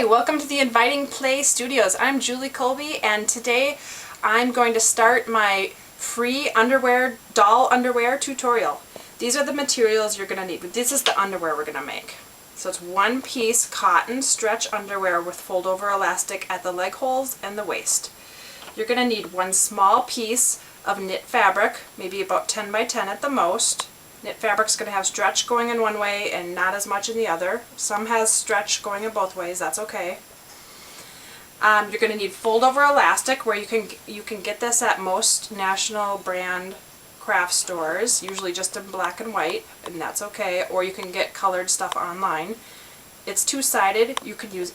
Hi, welcome to the Inviting Play Studios. I'm Julie Colby, and today I'm going to start my free doll underwear tutorial. These are the materials you're going to need. This is the underwear we're going to make. So it's one piece cotton stretch underwear with fold over elastic at the leg holes and the waist. You're going to need one small piece of knit fabric, maybe about 10 by 10 at the most. Knit fabric's going to have stretch going in one way and not as much in the other. Some has stretch going in both ways, that's okay. You're going to need fold over elastic, where you can get this at most national brand craft stores, usually just in black and white, and that's okay, or you can get colored stuff online. It's two-sided, you can use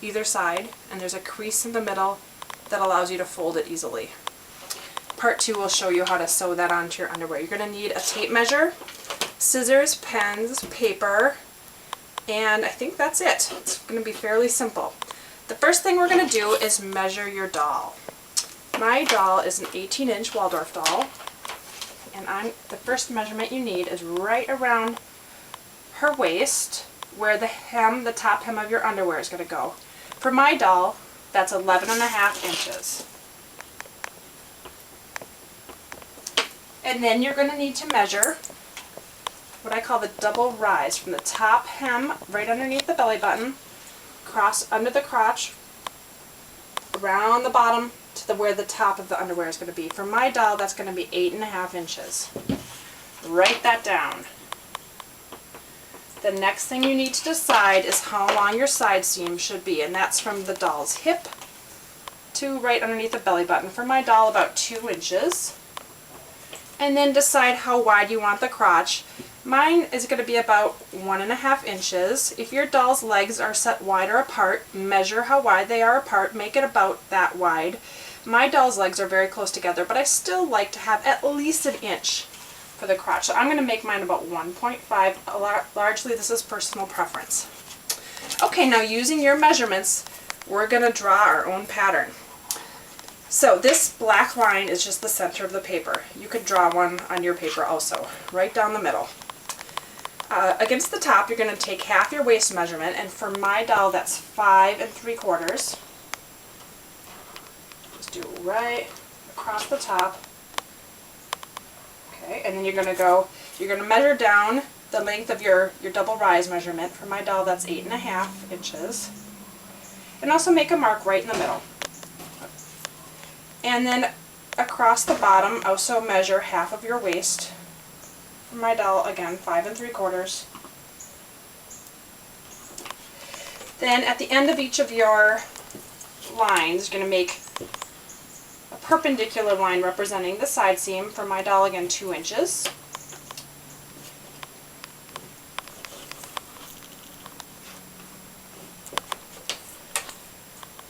either side, and there's a crease in the middle that allows you to fold it easily. Part 2 will show you how to sew that onto your underwear. You're going to need a tape measure, scissors, pens, paper, and I think that's it. It's going to be fairly simple. The first thing we're going to do is measure your doll. My doll is an 18-inch Waldorf doll, and the first measurement you need is right around her waist, where the top hem of your underwear is going to go. For my doll, that's 11.5 inches. And then you're going to need to measure what I call the double rise, from the top hem right underneath the belly button, across under the crotch, around the bottom to where the top of the underwear is going to be. For my doll, that's going to be 8.5 inches. Write that down. The next thing you need to decide is how long your side seam should be, and that's from the doll's hip to right underneath the belly button. For my doll, about 2 inches. And then decide how wide you want the crotch. Mine is going to be about 1.5 inches. If your doll's legs are set wider apart, measure how wide they are apart, make it about that wide. My doll's legs are very close together, but I still like to have at least 1 inch for the crotch. So I'm going to make mine about 1.5. Largely this is personal preference. Okay, now using your measurements, we're going to draw our own pattern. So this black line is just the center of the paper. You could draw one on your paper also, right down the middle. Against the top, you're going to take half your waist measurement, and for my doll, that's 5 3/4. Just do it right across the top. Okay, and then you're going to measure down the length of your double rise measurement. For my doll, that's 8.5 inches. And also make a mark right in the middle. And then across the bottom, also measure half of your waist. For my doll, again, 5 3/4. Then at the end of each of your lines, you're going to make a perpendicular line representing the side seam. For my doll, again, 2 inches.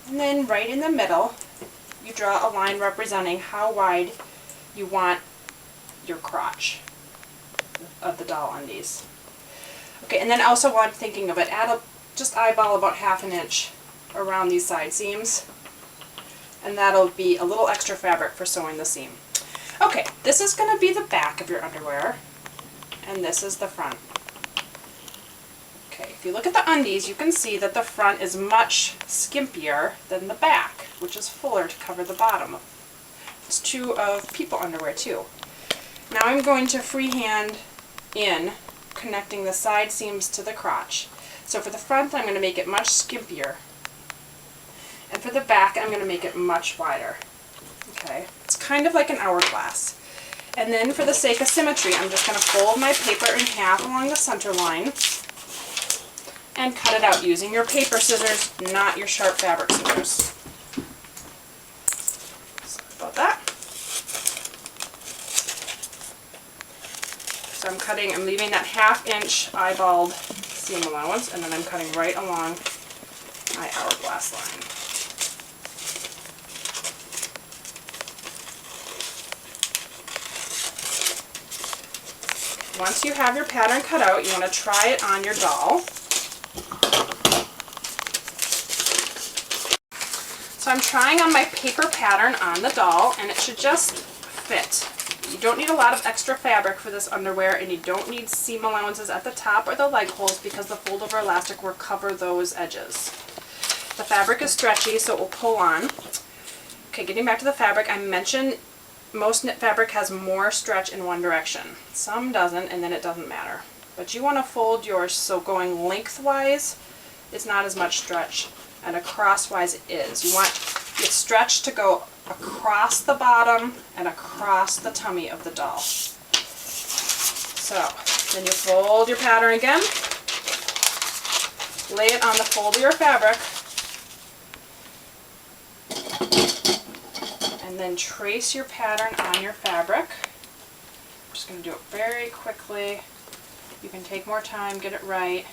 And then right in the middle, you draw a line representing how wide you want your crotch of the doll undies. Okay, and then also while I'm thinking of it, just eyeball about 1/2 inch around these side seams, and that'll be a little extra fabric for sewing the seam. Okay, this is going to be the back of your underwear, and this is the front. Okay, if you look at the undies, you can see that the front is much skimpier than the back, which is fuller to cover the bottom. It's true of people underwear too. Now I'm going to freehand in, connecting the side seams to the crotch. So for the front, I'm going to make it much skimpier. And for the back, I'm going to make it much wider. Okay, it's kind of like an hourglass. And then for the sake of symmetry, I'm just going to fold my paper in half along the center line and cut it out using your paper scissors, not your sharp fabric scissors. Sorry about that. So I'm leaving that 1/2 inch eyeballed seam allowance, and then I'm cutting right along my hourglass line. Once you have your pattern cut out, you want to try it on your doll. So I'm trying on my paper pattern on the doll, and it should just fit. You don't need a lot of extra fabric for this underwear, and you don't need seam allowances at the top or the leg holes, because the fold over elastic will cover those edges. The fabric is stretchy, so it will pull on. Okay, getting back to the fabric, I mentioned most knit fabric has more stretch in one direction. Some doesn't, and then it doesn't matter. But you want to fold yours so going lengthwise, it's not as much stretch, and crosswise it is. You want your stretch to go across the bottom and across the tummy of the doll. So, then you fold your pattern again, lay it on the fold of your fabric, and then trace your pattern on your fabric. I'm just going to do it very quickly. You can take more time, get it right.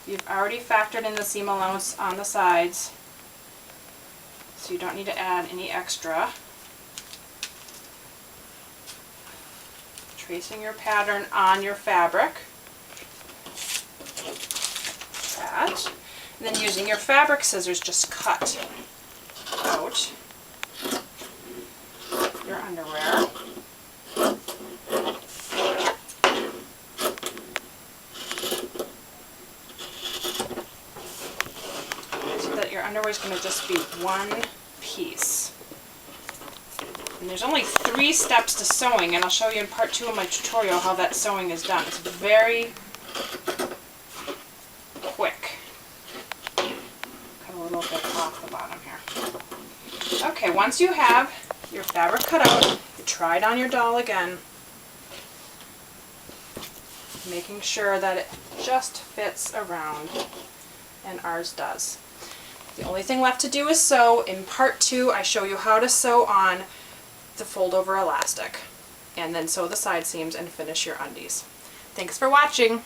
You've already factored in the seam allowance on the sides, so you don't need to add any extra. Tracing your pattern on your fabric. That. And then using your fabric scissors, just cut out your underwear. So that your underwear is going to just be one piece. And there's only 3 steps to sewing, and I'll show you in part 2 of my tutorial how that sewing is done. It's very quick. Cut a little bit off the bottom here. Okay, once you have your fabric cut out, you try it on your doll again, making sure that it just fits around, and ours does. The only thing left to do is sew. In part 2, I show you how to sew on the fold over elastic, and then sew the side seams and finish your undies. Thanks for watching.